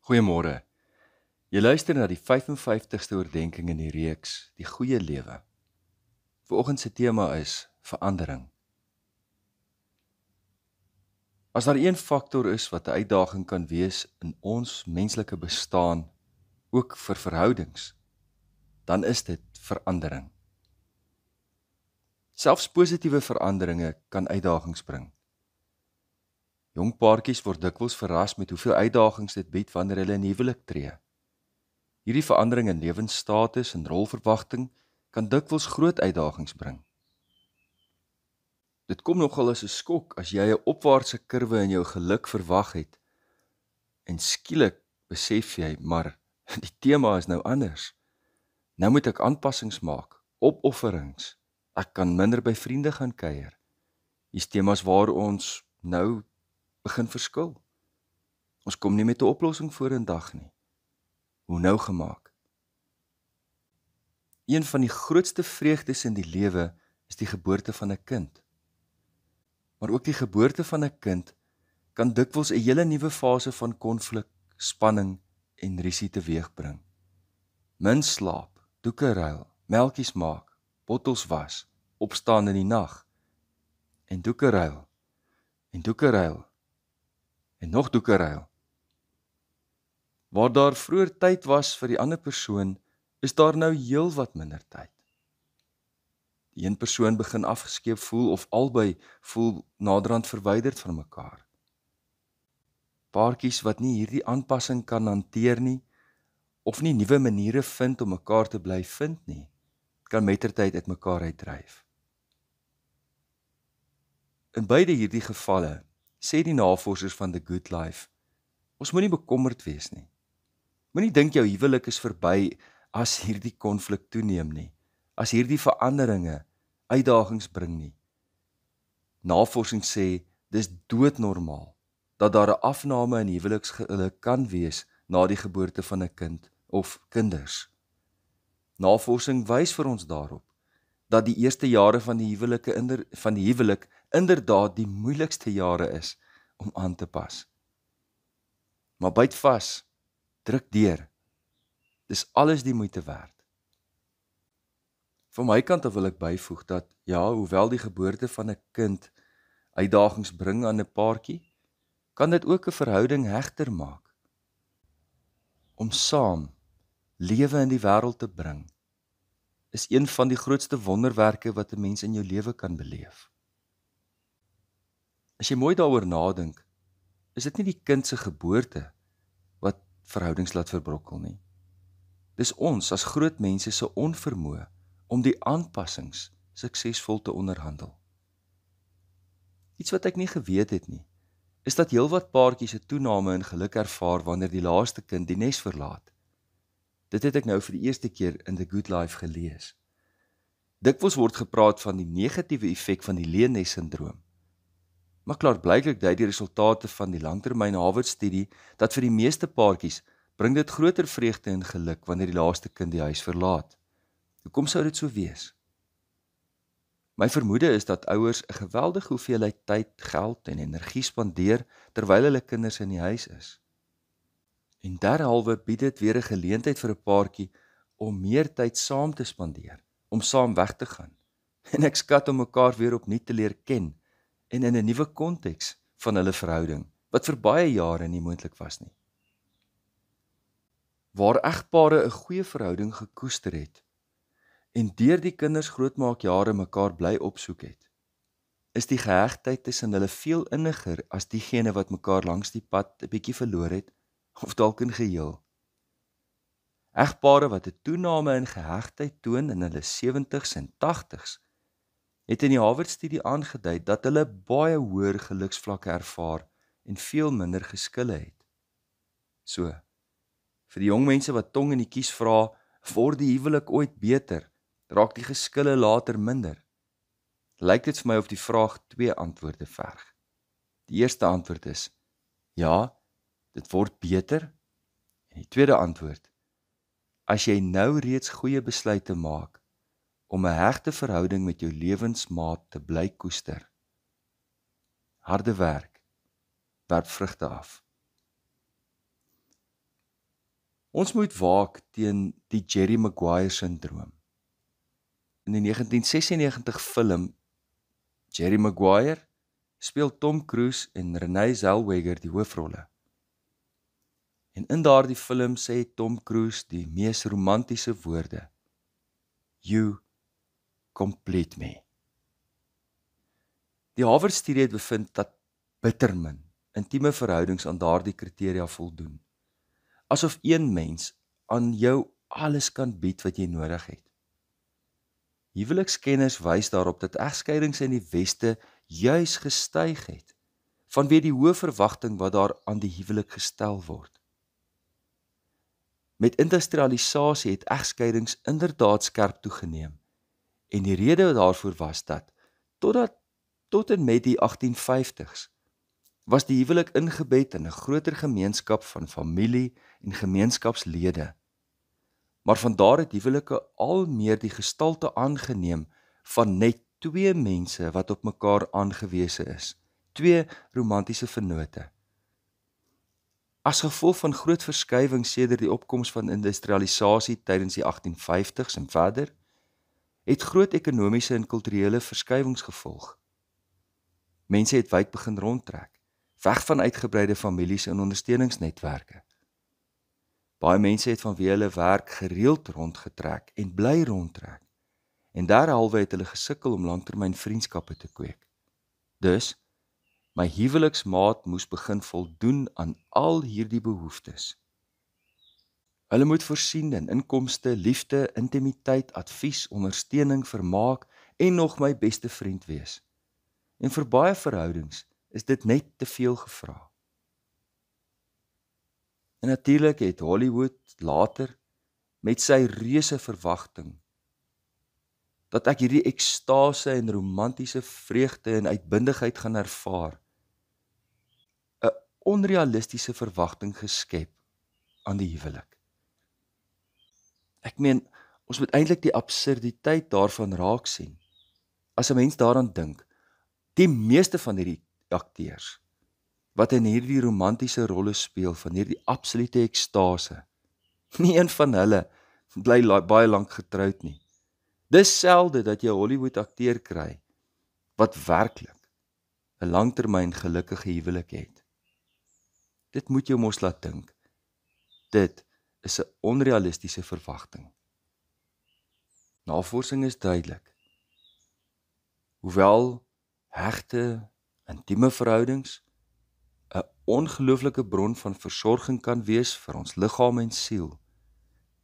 Goeiemôre. Jy luister na die 55ste oordeenking in die reeks Die Goeie Lewe. Vanoggend se tema is verandering. As daar een faktor is wat 'n uitdaging kan wees in ons menslike bestaan, ook vir verhoudings, dan is dit verandering. Selfs positiewe veranderinge kan uitdagings bring. Jong paartjies word dikwels verras met hoeveel uitdagings dit bied wanneer hulle in huwelik tree. Hierdie verandering in lewensstatus en rolverwagting kan dikwels groot uitdagings bring. Dit kom nogal as 'n skok as jy 'n opwaartse kurwe in jou geluk verwag het en skielik besef jy, maar die tema is nou anders. Nou moet ek aanpassings maak, opofferings. Ek kan minder by vriende gaan kuier. Hier's temas waar ons nou begin verskil. Ons kom nie met 'n oplossing vorendag nie. Hoe nou gemaak? Een van die grootste vreugdes in die lewe is die geboorte van 'n kind. Maar ook die geboorte van 'n kind kan dikwels 'n hele nuwe fase van konflik, spanning en risie teweegbring. Min slaap, doeke ruil, melkies maak, bottels was, opstaan in die nag, en doeke ruil, en doeke ruil, en nog doeke ruil. Waar daar vroeër tyd was vir die ander persoon, is daar nou heel wat minder tyd. Die een persoon begin afgeskeep voel of albei voel naderhand verwyderd van mekaar. Paartjies wat nie hierdie aanpassing kan hanteer nie, of nie nuwe maniere vind om mekaar te bly vind nie, kan mettertyd uit mekaar uitdryf. In beide hierdie gevalle sê die navorsers van The Good Life, ons moenie bekommerd wees nie. Moenie dink jou huwelik is verby as hierdie konflik toeneem nie, as hierdie veranderinge uitdagings bring nie. Navorsing sê, dis doodnormaal, dat daar 'n afname in huweliksgeluk kan wees na die geboorte van 'n kind of kinders. Navorsing wys vir ons daarop, dat die eerste jare van die huwelik inderdaad die moeilikste jare is om aan te pas. Maar byt vas, druk deur. Dis alles die moeite werd. Van my kant af wil ek byvoeg dat, ja, hoewel die geboorte van 'n kind uitdagings bring aan 'n paartjie, kan dit ook 'n verhouding hegter maak. Om saam lewe in die wêreld te bring, is een van die grootste wonderwerke wat 'n mens in jou lewe kan beleef. As jy mooi daaroor nadink, is dit nie die kind se geboorte wat verhoudings laat verbrokkel nie. Dis ons as groot mense se onvermoë om die aanpassings suksesvol te onderhandel. Iets wat ek nie geweet het nie, is dat heelwat paartjies 'n toename in geluk ervaar wanneer die laaste kind die nes verlaat. Dit het ek nou vir die eerste keer in The Good Life gelees. Dikwels word gepraat van die negatiewe effek van die leennes-sindroom. Maar klaarblyklik dui die resultate van die langtermyn Harvard-studie dat vir die meeste paartjies bring dit groter vreugde en geluk wanneer die laaste kind die huis verlaat. Hoekom sou dit so wees? My vermoede is dat ouers 'n geweldige hoeveelheid tyd, geld en energie spandeer terwyl hulle kinders in die huis is. En derhalwe bied dit weer 'n geleentheid vir 'n paartjie om meer tyd saam te spandeer, om saam weg te gaan. En ek skat om mekaar weer opnuut te leer ken en in 'n nuwe konteks van hulle verhouding, wat vir baie jare nie moontlik was nie. Waar egpare 'n goeie verhouding gekoester het en deur die kinders grootmaakjare mekaar bly opsoek het, is die gehegtheid tussen hulle veel inniger as diegene wat mekaar langs die pad 'n bietjie verloor het, of dalk in geheel. Egpare wat 'n toename in gehegtheid toon in hulle 70s en 80s, het in die Harvard-studie aangedui dat hulle baie hoër geluksvlakke ervaar en veel minder geskille het. So, vir die jong mense wat tong in die kies vra, word die huwelik ooit beter? Raak die geskille later minder? Lyk dit vir my of die vraag 2 antwoorde verg. Die eerste antwoord is, ja, dit word beter. En die tweede antwoord, as jy nou reeds goeie besluite maak om 'n hegte verhouding met jou lewensmaat te bly koester. Harde werk werp vrugte af. Ons moet waak teen die Jerry Maguire syndroom. In die 1996 film Jerry Maguire speel Tom Cruise en Renée Zellweger die hoofrolle. En in daardie film sê Tom Cruise die mees romantiese woorde: "You complete me." Die Harvard-studie het bevind dat bitter min intieme verhoudings aan daardie kriteria voldoen. Asof een mens aan jou alles kan bied wat jy nodig het. Huwelikskenners wys daarop dat egskeidings in die Weste juis gestyg het, vanweë die hoë verwagting wat daar aan die huwelik gestel word. Met industrialisasie het egskeidings inderdaad skerp toegeneem, en die rede daarvoor was dat, tot en met die 1850s, was die huwelik ingebed in 'n groter gemeenskap van familie en gemeenskapslede. Maar vandaar het huwelike al meer die gestalte aangeneem van net twee mense wat op mekaar aangewese is, twee romantiese vennote. As gevolg van groot verskywings sedert die opkoms van industrialisasie tydens die 1850s en verder, het groot ekonomiese en kulturele verskywings gevolg. Mense het wyd begin rondtrek, weg van uitgebreide families en ondersteuningsnetwerke. Baie mense het vanweë hulle werk gereeld rondgetrek en bly rondtrek, en derhalwe het hulle gesukkel om langtermyn vriendskappe te kweek. Dus, my huweliksmaat moes begin voldoen aan al hierdie behoeftes. Hulle moet voorsien in inkomste, liefde, intimiteit, advies, ondersteuning, vermaak en nog my beste vriend wees. En vir baie verhoudings is dit net te veel gevra. En natuurlik het Hollywood later met sy reuse verwagting dat ek hierdie ekstase en romantiese vreugde en uitbundigheid gaan ervaar, 'n onrealistiese verwagting geskep aan die huwelik. Ek meen, ons moet eintlik die absurditeit daarvan raak sien. As 'n mens daaraan dink, die meeste van hierdie akteurs wat in hierdie romantiese rolle speel van hierdie absolute ekstase, nie een van hulle bly baie lank getroud nie. Dis selde dat jy 'n Hollywood akteur kry wat werklik 'n langtermyn gelukkige huwelik het. Dit moet jou mos laat dink. Dit is 'n onrealistiese verwagting. Navorsing is duidelik. Hoewel hegte, intieme verhoudings 'n ongelooflike bron van versorging kan wees vir ons liggaam en siel,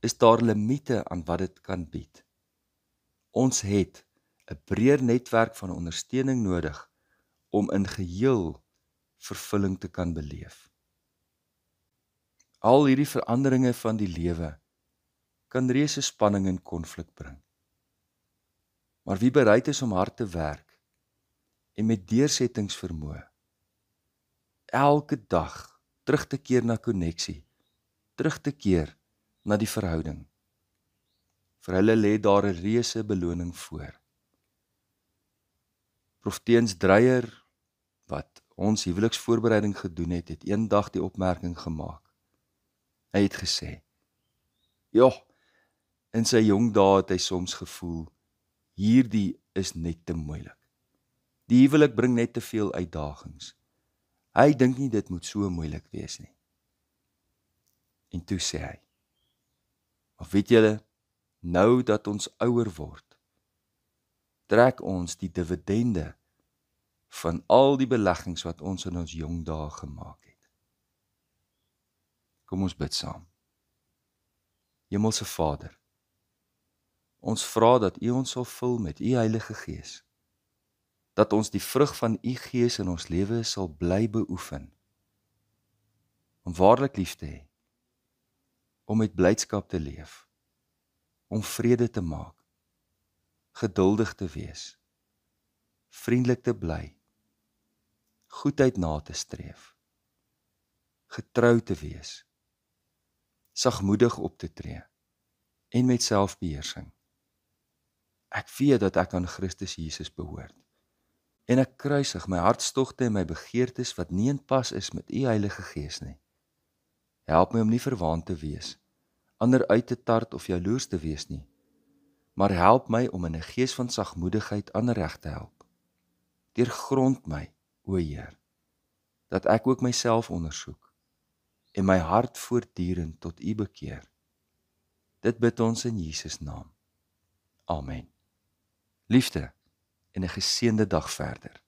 is daar limite aan wat dit kan bied. Ons het 'n breër netwerk van ondersteuning nodig om in geheel vervulling te kan beleef. Al hierdie veranderinge van die lewe kan reuse spanning en konflik bring. Maar wie bereid is om hard te werk en met deursettingsvermoë elke dag terug te keer na koneksie, terug te keer na die verhouding. Vir hulle lê daar 'n reuse beloning voor. Prof Teens Dreyer, wat ons huweliksvoorbereiding gedoen het, het eendag die opmerking gemaak. Hy het gesê, in sy jong dae het hy soms gevoel, hierdie is net te moeilik. Die huwelik bring net te veel uitdagings. Hy dink nie dit moet so moeilik wees nie. En toe sê hy, maar weet julle, nou dat ons ouer word, trek ons die dividende van al die beleggings wat ons in ons jong dae gemaak het. Kom ons bid saam. Hemelse Vader, ons vra dat U ons sal vul met U Heilige Gees, dat ons die vrug van U Gees in ons lewe sal bly beoefen, om waarlik lief te hê, om met blydskap te leef, om vrede te maak, geduldig te wees, vriendelik te bly, goedheid na te streef, getrou te wees, sagmoedig op te tree, en met selfbeheersing. Ek weet dat ek aan Christus Jesus behoort, en ek kruisig my hartstogte en my begeertes wat nie in pas is met U Heilige Gees nie. Help my om nie verwaand te wees ander uit te tart of jaloers te wees nie, maar help my om in 'n gees van sagmoedigheid ander reg te help. Deurgrond my, o Heer, dat ek ook myself ondersoek en my hart voortdurend tot U bekeer. Dit bid ons in Jesus naam. Amen. Liefde en 'n geseënde dag verder.